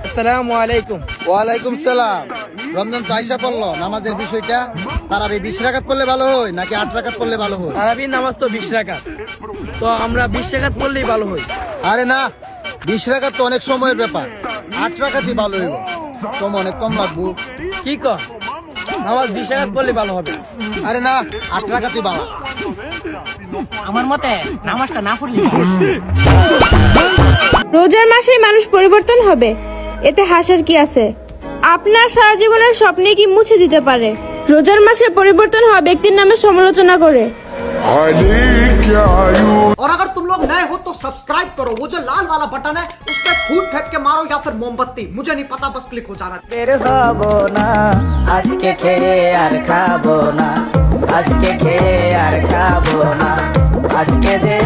আসসালামু আলাইকুম। ওয়ালাইকুম সালাম। রমজান তো আইসা পড়লো, নামাজের বিষয়টা তারাবি 20 রাকাত পড়লে ভালো হয় নাকি 8 রাকাত পড়লে ভালো হয়? তারাবির নামাজ তো 20 রাকাত, তো আমরা 20 রাকাত পড়লেই ভালো হয়। আরে না, 20 রাকাত তো অনেক সময়ের ব্যাপার, 8 রাকাতই ভালো হইব, সময় অনেক কম লাগবো। কি কর, নামাজ 20 রাকাত পড়লে ভালো হবে। আরে না, 8 রাকাতই ভালো। আমার মতে নামাজটা না পড়লে রোজার মাসেই মানুষ পরিবর্তন হবে, এতে হাসার কি আছে? আপনার সারা জীবনের স্বপ্নে কি মুছে দিতে পারে? রোজার মাসে পরিবর্তন হওয়া ব্যক্তির নামে সমালোচনা করে। और अगर तुम लोग नए हो तो सब्सक्राइब करो, वो जो लाल वाला बटन है उस पर फूट फेंक के मारो या फिर मोमबत्ती, मुझे नहीं पता, बस क्लिक हो जाना। বের হব না আজকে খেয়ে আর খাবো না, আজকে খেয়ে আর খাবো না, আজকে যে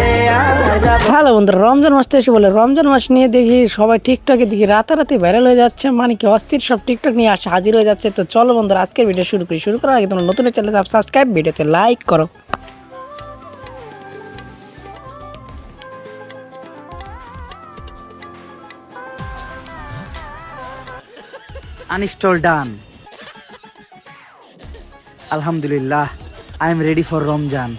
আর যাব। হ্যালো বন্ধুরা, রমজান মাসটা এসে বলে রমজান মাস নিয়ে দেখি সবাই টিকটকে দেখি রাতারাতি ভাইরাল হয়ে যাচ্ছে, মানে কি অস্থির সব টিকটক নিয়ে আসে হাজির হয়ে যাচ্ছে। তো চলো বন্ধুরা, আজকের ভিডিও শুরু করার আগে তোমরা নতুন চ্যানেল সাবস্ক্রাইব, ভিডিওতে লাইক করো। Uninstall done. Alhamdulillah, I am ready for Ramjan.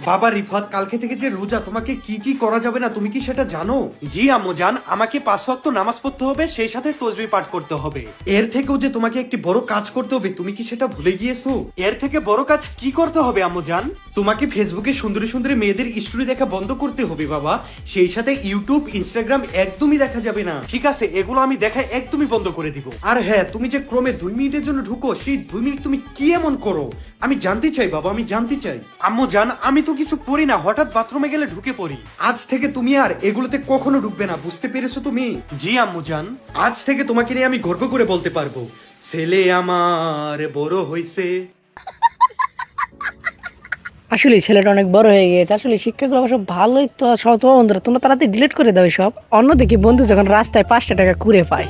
বাবা রিফাত, কালকে থেকে যে রোজা, তোমাকে কি কি করা যাবে না তুমি কি সেটা জানো? জি আম্মু জান, আমাকে 5 ওয়াক্ত নামাজ পড়তে হবে, সেই সাথে তাসবিহ পাঠ করতে হবে। এর থেকেও যে তোমাকে একটি বড় কাজ করতে হবে, তুমি কি সেটা ভুলে গিয়েছো? এর থেকে বড় কাজ কি করতে হবে আম্মু জান? তোমাকে ফেসবুকে সুন্দরী সুন্দরী মেয়েদের স্টোরি দেখা বন্ধ করতে হবে বাবা, সেই সাথে ইউটিউব ইনস্টাগ্রাম একদমই দেখা যাবে না। ঠিক আছে, এগুলো আমি দেখা একদমই বন্ধ করে দিব। আর হ্যাঁ, তুমি যে ক্রমে 2 মিনিটের জন্য ঢুকো, সেই 2 মিনিট তুমি কি এমন করো আমি জানতে চাই বাবা, আমি জানতে চাই। আম্মু জান, আমি তো কিছু করি না, হঠাৎ বাথরুমে গেলে ঢুকে পড়ি। আজ থেকে তুমি আর এগুলোতে কখনো ঢুকবে না, বুঝতে পেরেছো তুমি? জি আম্মু জান, আজ থেকে তোমাকে নিয়ে আমি গর্ব করে বলতে পারবো, ছেলে আমার বড় হইছে। আসলে ছেলেটা অনেক বড় হয়ে গিয়েছে, আসলে শিক্ষাগুলো অবশ্য ভালোই তো। সব বন্ধুরা তোমরা তাড়াতাড়ি ডিলিট করে দাও সব। অন্যদিকে বন্ধু যখন রাস্তায় 5 টাকা কুড়ে পায়,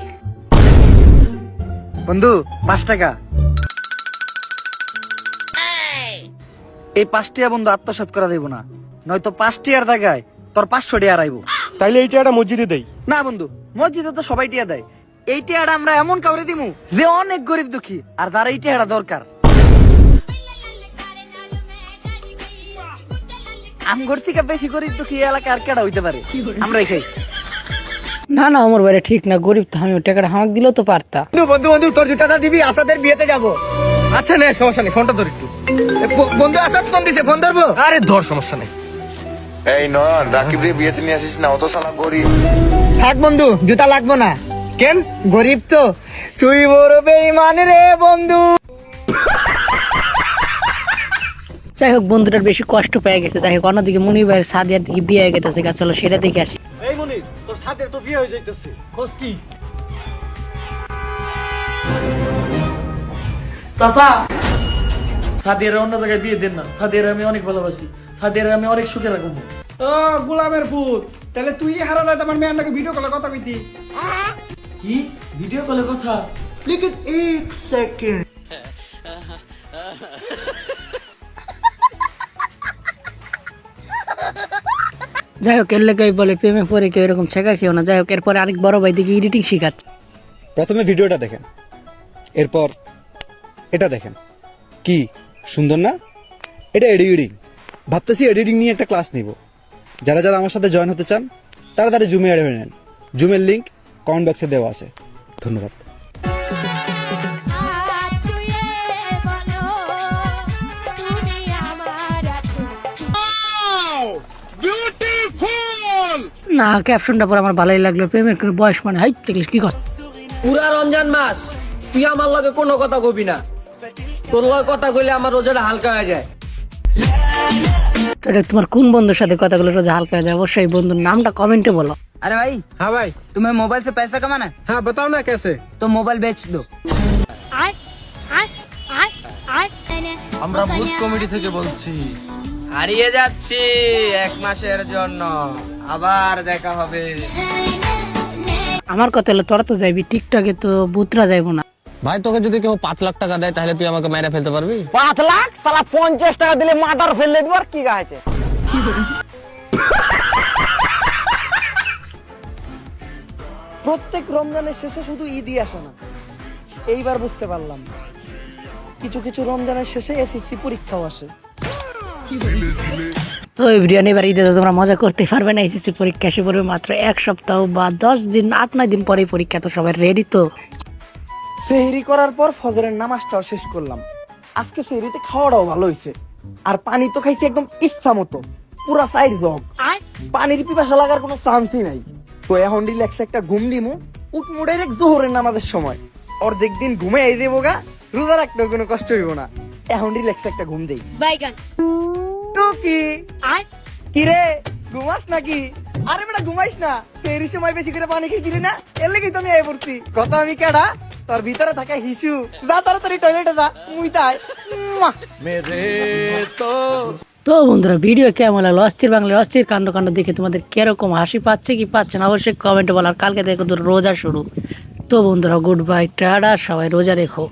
বন্ধু 5 টাকা, এই 5 টাকা বন্ধু আত্মসাৎ করা দেব না, নয়তো 5 টাকার জায়গায় তোর 500 টাকা আইবো। তাইলে এই টাকাটা মসজিদে দেই। না বন্ধু, মসজিদে তো সবাই টিয়া দেয়, এই টিয়াটা আমরা এমন কাউরে দিমু যে অনেক গরিব দুঃখী আর তার এই টিয়াটা দরকার। আমগর থেকে বেশি গরিব দুঃখী এলাকা আর কেডা হইতে পারে? আমরাই খাই। না না আমার বাইরে ঠিক না, গরিব তো আমি, টাকাটা হামাক দিলেও তো পারতা। বন্ধু তোর জুতাটা দিবি, আসাদের বিয়েতে যাবো। আচ্ছা নে, সমস্যা নেই, ফোনটা ধর একটু। বন্ধু আসাদ ফোন দিছে, ফোন ধরবো? আরে ধর, সমস্যা নেই। এই নয়ন, রাকিব রে বিয়েতে নিয়ে আসিস না, অত সালা গরিব। থাক বন্ধু, জুতা লাগবো না। কেন? গরিব তো তুই, বড় বেঈমান রে বন্ধু। যাই হোক, বন্ধুটার বেশি কষ্ট পেয়ে গেছে। যাই হোক, অন্যদিকে মুনি ভাইয়ের সাদিয়ার দিকে বিয়ে হয়ে গেছে, চলো সেটা দেখে আসি। এই মনির, তোর সাথে তো বিয়ে হয়ে যাইতেছে, খোঁজ কি? চাচা, সাদিয়ার অন্য জায়গায় বিয়ে দেন না, সাদিয়ার আমি অনেক ভালোবাসি, সাদিয়ার আমি অনেক সুখে রাখবো। ও গোলামের পুত, তাহলে তুই হারালে আমার মেয়েটাকে ভিডিও কলে কথা কইতি। কি ভিডিও কলে কথা? লেকিন 1 সেকেন্ড। যাই হোক, এর লেগে বলে প্রেমে পরে কেউ এরকম শেখা কেউ না। যাই হোক, এরপরে আরেক বড় ভাই দিকে এডিটিং শিখাচ্ছে। প্রথমে ভিডিওটা দেখেন, এরপর এটা দেখেন, কি সুন্দর না? এটা এডিটিং। ভাবতেছি এডিটিং নিয়ে একটা ক্লাস নিব। যারা যারা আমার সাথে জয়েন হতে চান তাড়াতাড়ি জুমে অ্যাড হয়ে নেন। জুমের লিঙ্ক কমেন্ট বক্সে দেওয়া আছে। ধন্যবাদ। না, ক্যাপশনটা পরে আমার ভালোই লাগলো, প্রেমের কোনো বয়স মানে হাই দেখলিস কি কথা। পুরা রমজান মাস তুই আমার লগে কোনো কথা কবি না, তোর লগে কথা কইলে আমার রোজাটা হালকা হয়ে যায়। এটা তোমার কোন বন্ধুর সাথে কথাগুলো রোজা হালকা হয়ে যায়? অবশ্যই বন্ধুর নামটা কমেন্টে বলো। अरे भाई, हाँ भाई, तुम्हें मोबाइल से पैसा कमाना है? हाँ बताओ ना कैसे। तो मोबाइल बेच दो। আমরা ভূত কমেডি থেকে বলছি। হারিয়ে যাচ্ছি 1 মাসের জন্য, আবার দেখা হবে। আমার কথা হলো তোরা তো যাইবি টিকটকে, তো বুতরা যাইবো না। ভাই, তোকে যদি কেউ 5 লাখ টাকা দেয় তাহলে তুই আমাকে মেরে ফেলতে পারবি? 5 লাখ? সালা 50 টাকা দিলে মার্ডার ফেললে দিবার কি গাছে। প্রত্যেক রমজানের শেষে শুধু ঈদই আসে না, এইবার বুঝতে পারলাম কিছু কিছু রমজানের শেষে এসএসসি পরীক্ষাও আসে। তো এভরিওয়ান, এবার ঈদে তো তোমরা মজা করতে পারবে না। এসএসসি পরীক্ষা এসে পড়বে মাত্র 1 সপ্তাহ বা 10 দিন, 8-9 দিন পরেই পরীক্ষা। তো সবাই রেডি তো? সেহরি করার পর ফজরের নামাজটাও শেষ করলাম। আজকে সেহরিতে খাওয়াটাও ভালো হয়েছে, আর পানি তো খাইছি একদম ইচ্ছা মতো, পুরা 4 জগ। পানির পিপাসা লাগার কোনো চান্সই নাই। তো এখন রিল্যাক্স একটা ঘুম দিমু, উঠমু ডাইরেক্ট জোহরের নামাজের সময়। অর্ধেক দিন ঘুমে এই দেবো গা, রোজা রাখতেও কোনো কষ্ট হইব না। এখন রিল্যাক্স একটা ঘুম দেই। টুকি কি রে, ঘুমাস নাকি? আরে বেটা ঘুমাইস না, সেহরির সময় বেশি করে পানি খেয়েছিলি না, এর লেগেই তো আমি আয় পড়ছি। কথা আমি কেডা, তোর ভিতরে থাকা হিসু। যা তাড়াতাড়ি টয়লেটে যা, মুইতাই। তো বন্ধুরা, ভিডিও কেমন লাগলো? অস্থির বাংলার অস্থির কাণ্ড দেখে তোমাদের কিরকম হাসি পাচ্ছে কি পাচ্ছে না অবশ্যই কমেন্টে বলার। কালকে থেকে তো রোজা শুরু। তো বন্ধুরা, গুড বাই, টাটা, সবাই রোজা রেখো।